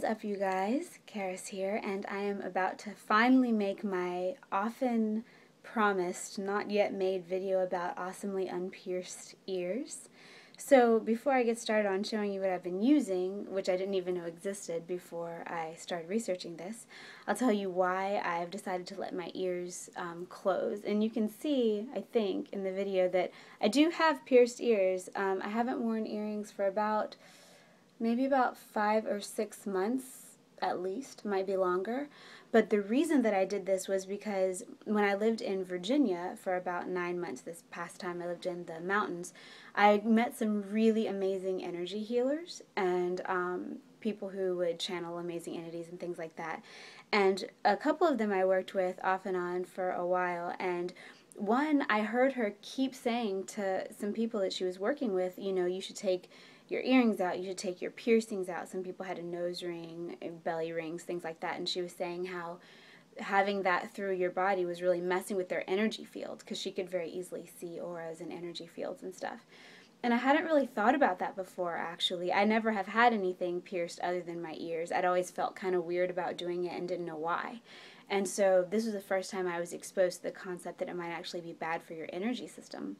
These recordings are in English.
up, you guys? Karis here, and I am about to finally make my often promised, not yet made video about awesomely unpierced ears. So before I get started on showing you what I've been using, which I didn't even know existed before I started researching this, I'll tell you why I've decided to let my ears close. And you can see, I think, in the video that I do have pierced ears. I haven't worn earrings for maybe about 5 or 6 months at least, might be longer. But the reason that I did this was because when I lived in Virginia for about 9 months, this past time I lived in the mountains, I met some really amazing energy healers and people who would channel amazing entities and things like that. And a couple of them I worked with off and on for a while, and one, I heard her keep saying to some people that she was working with, you know, you should take your earrings out, you should take your piercings out. Some people had a nose ring, belly rings, things like that, and she was saying how having that through your body was really messing with their energy field, because she could very easily see auras and energy fields and stuff. And I hadn't really thought about that before, actually. I never have had anything pierced other than my ears. I'd always felt kind of weird about doing it and didn't know why. And so this was the first time I was exposed to the concept that it might actually be bad for your energy system.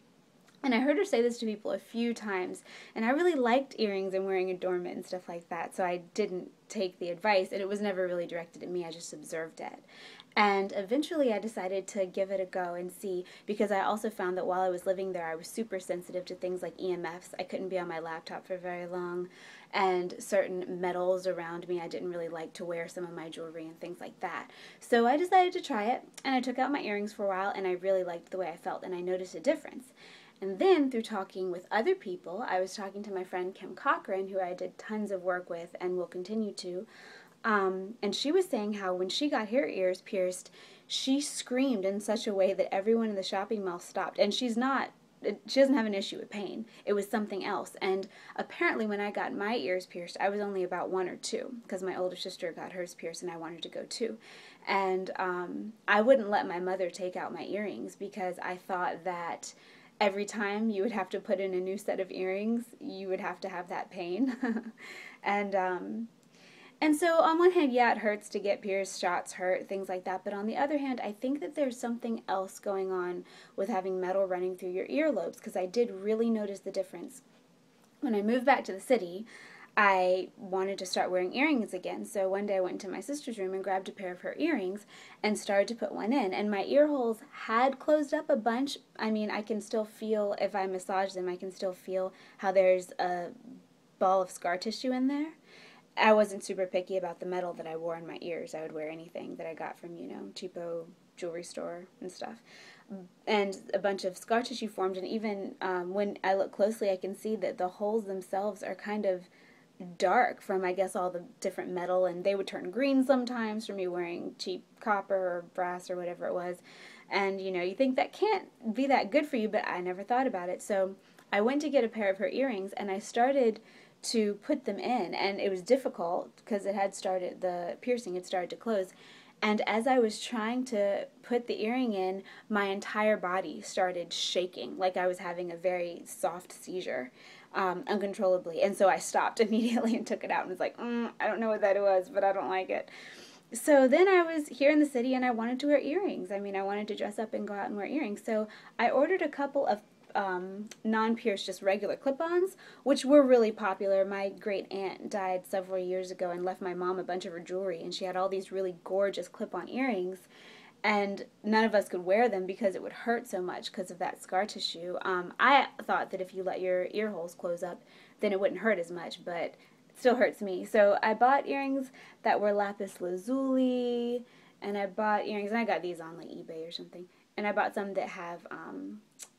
And I heard her say this to people a few times, and I really liked earrings and wearing adornment and stuff like that, so I didn't take the advice, and it was never really directed at me, I just observed it. And eventually I decided to give it a go and see, because I also found that while I was living there I was super sensitive to things like EMFs. I couldn't be on my laptop for very long, and certain metals around me I didn't really like to wear some of my jewelry and things like that. So I decided to try it, and I took out my earrings for a while, and I really liked the way I felt, and I noticed a difference. And then, through talking with other people, I was talking to my friend Kim Cochran, who I did tons of work with and will continue to, and she was saying how when she got her ears pierced, she screamed in such a way that everyone in the shopping mall stopped. And she doesn't have an issue with pain. It was something else. And apparently when I got my ears pierced, I was only about 1 or 2, because my older sister got hers pierced and I wanted to go too. And I wouldn't let my mother take out my earrings, because I thought that every time you would have to put in a new set of earrings, you would have to have that pain. And so on one hand, yeah, it hurts to get pierced, shots hurt, things like that. But on the other hand, I think that there's something else going on with having metal running through your earlobes, because I did really notice the difference. When I moved back to the city, I wanted to start wearing earrings again. So one day I went into my sister's room and grabbed a pair of her earrings and started to put one in. And my ear holes had closed up a bunch. I mean, I can still feel, if I massage them, I can still feel how there's a ball of scar tissue in there. I wasn't super picky about the metal that I wore in my ears. I would wear anything that I got from, you know, cheapo jewelry store and stuff. And a bunch of scar tissue formed, and even when I look closely, I can see that the holes themselves are kind of dark from, I guess, all the different metal, and they would turn green sometimes from me wearing cheap copper or brass or whatever it was. And you know, you think that can't be that good for you, but I never thought about it. So I went to get a pair of her earrings, and I started to put them in, and it was difficult because the piercing had started to close. And as I was trying to put the earring in, my entire body started shaking, like I was having a very soft seizure, uncontrollably. And so I stopped immediately and took it out and was like, I don't know what that was, but I don't like it. So then I was here in the city and I wanted to wear earrings. I mean, I wanted to dress up and go out and wear earrings. So I ordered a couple of non-pierced, just regular clip-ons, which were really popular. My great aunt died several years ago and left my mom a bunch of her jewelry, and she had all these really gorgeous clip-on earrings, and none of us could wear them because it would hurt so much because of that scar tissue. I thought that if you let your ear holes close up, then it wouldn't hurt as much, but it still hurts me. So I bought earrings that were lapis lazuli, and I bought earrings, and I got these on like eBay or something, and I bought some that have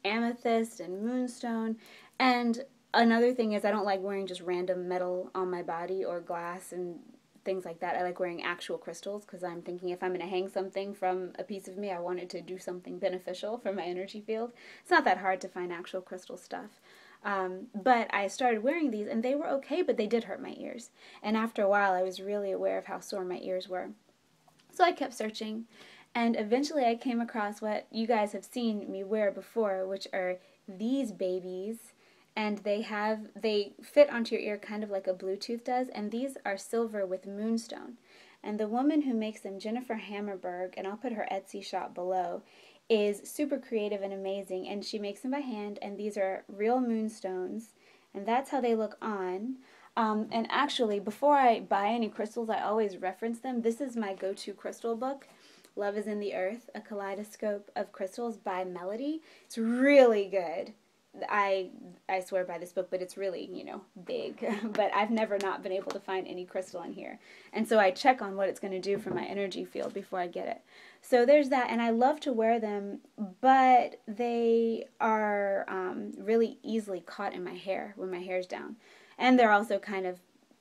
amethyst and moonstone. And another thing is, I don't like wearing just random metal on my body or glass and things like that. I like wearing actual crystals, because I'm thinking if I'm going to hang something from a piece of me, I want it to do something beneficial for my energy field. It's not that hard to find actual crystal stuff. But I started wearing these, and they were okay, but they did hurt my ears. And after a while, I was really aware of how sore my ears were. So I kept searching, and eventually I came across what you guys have seen me wear before, which are these babies. and they fit onto your ear kind of like a Bluetooth does, and these are silver with moonstone. And the woman who makes them, Jennifer Hammerberg, and I'll put her Etsy shop below, is super creative and amazing, and she makes them by hand, and these are real moonstones, and that's how they look on. And actually, before I buy any crystals, I always reference them. This is my go-to crystal book, Love is in the Earth, A Kaleidoscope of Crystals by Melody. It's really good. I swear by this book, but it's really, big. But I've never not been able to find any crystal in here. And so I check on what it's going to do for my energy field before I get it. So there's that, and I love to wear them, but they are really easily caught in my hair when my hair's down. And they're also kind of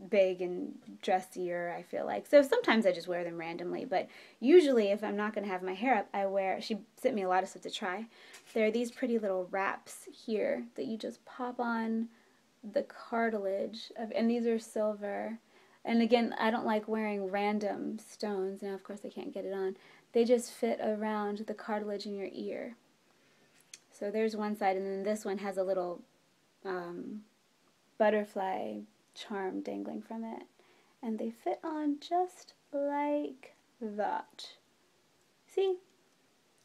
big and dressier, I feel like. So sometimes I just wear them randomly, but usually if I'm not going to have my hair up, she sent me a lot of stuff to try. There are these pretty little wraps here that you just pop on the cartilage of, and these are silver. And again, I don't like wearing random stones. Now, of course, I can't get it on. They just fit around the cartilage in your ear. So there's one side, and then this one has a little butterfly charm dangling from it. And they fit on just like that. See?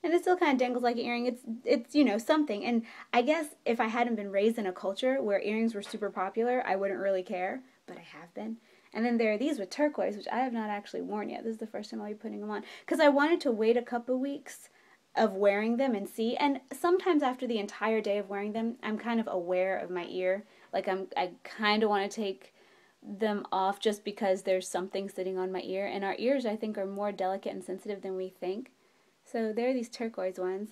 And it still kind of dangles like an earring. It's something. And I guess if I hadn't been raised in a culture where earrings were super popular, I wouldn't really care. But I have been. And then there are these with turquoise, which I have not actually worn yet. This is the first time I'll be putting them on. Because I wanted to wait a couple weeks of wearing them and see. And sometimes after the entire day of wearing them, I'm kind of aware of my ear. Like I kind of want to take them off just because there's something sitting on my ear. And our ears, I think, are more delicate and sensitive than we think. So there are these turquoise ones.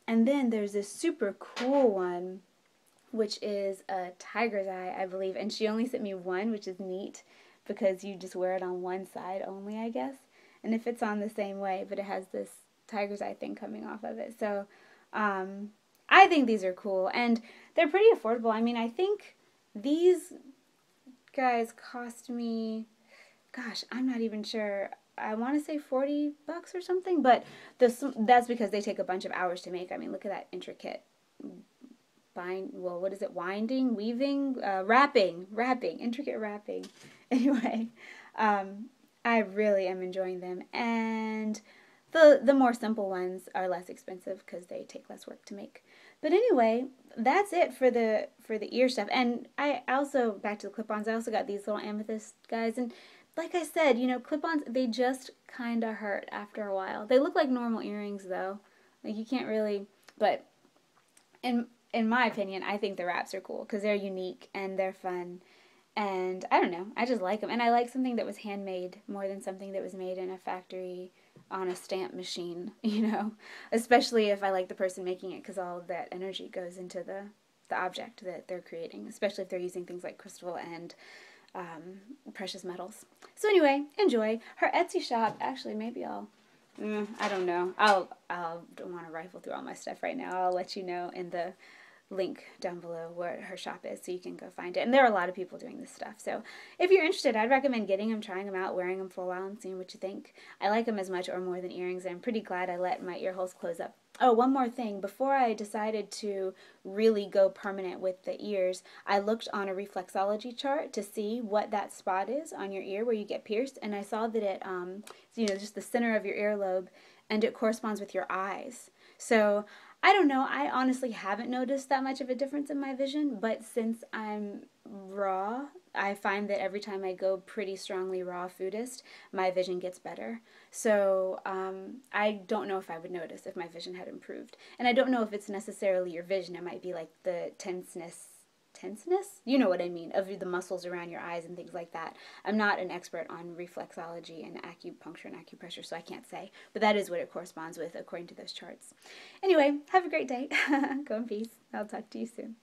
And then there's this super cool one, which is a tiger's eye, I believe. And she only sent me one, which is neat, because you just wear it on one side only, I guess. And it fits on the same way, but it has this tiger's eye thing coming off of it. So I think these are cool. And they're pretty affordable. I mean, I think these guys cost me, gosh, I'm not even sure. I want to say $40 or something, but that's because they take a bunch of hours to make. I mean, look at that intricate winding, weaving, wrapping, intricate wrapping. Anyway, I really am enjoying them, and the more simple ones are less expensive because they take less work to make. But anyway, that's it for the ear stuff. And I also, back to the clip-ons, I also got these little amethyst guys, and like I said, clip-ons, they just kind of hurt after a while. They look like normal earrings, though. Like, you can't really, but in my opinion, I think the wraps are cool because they're unique and they're fun. And I don't know, I just like them. And I like something that was handmade more than something that was made in a factory on a stamp machine, Especially if I like the person making it, because all of that energy goes into the object that they're creating, especially if they're using things like crystal and precious metals. So anyway, enjoy. Her Etsy shop, actually, maybe I don't know. Don't want to rifle through all my stuff right now. I'll let you know in the link down below where her shop is so you can go find it. And there are a lot of people doing this stuff. So if you're interested, I'd recommend getting them, trying them out, wearing them for a while and seeing what you think. I like them as much or more than earrings. I'm pretty glad I let my ear holes close up. Oh, one more thing. Before I decided to really go permanent with the ears, I looked on a reflexology chart to see what that spot is on your ear where you get pierced, and I saw that it, just the center of your earlobe, and it corresponds with your eyes. So I don't know, I honestly haven't noticed that much of a difference in my vision, but since I'm raw, I find that every time I go pretty strongly raw foodist, my vision gets better. So I don't know if I would notice if my vision had improved. And I don't know if it's necessarily your vision. It might be like the tenseness? You know what I mean, of the muscles around your eyes and things like that. I'm not an expert on reflexology and acupuncture and acupressure, so I can't say. But that is what it corresponds with according to those charts. Anyway, have a great day. Go in peace. I'll talk to you soon.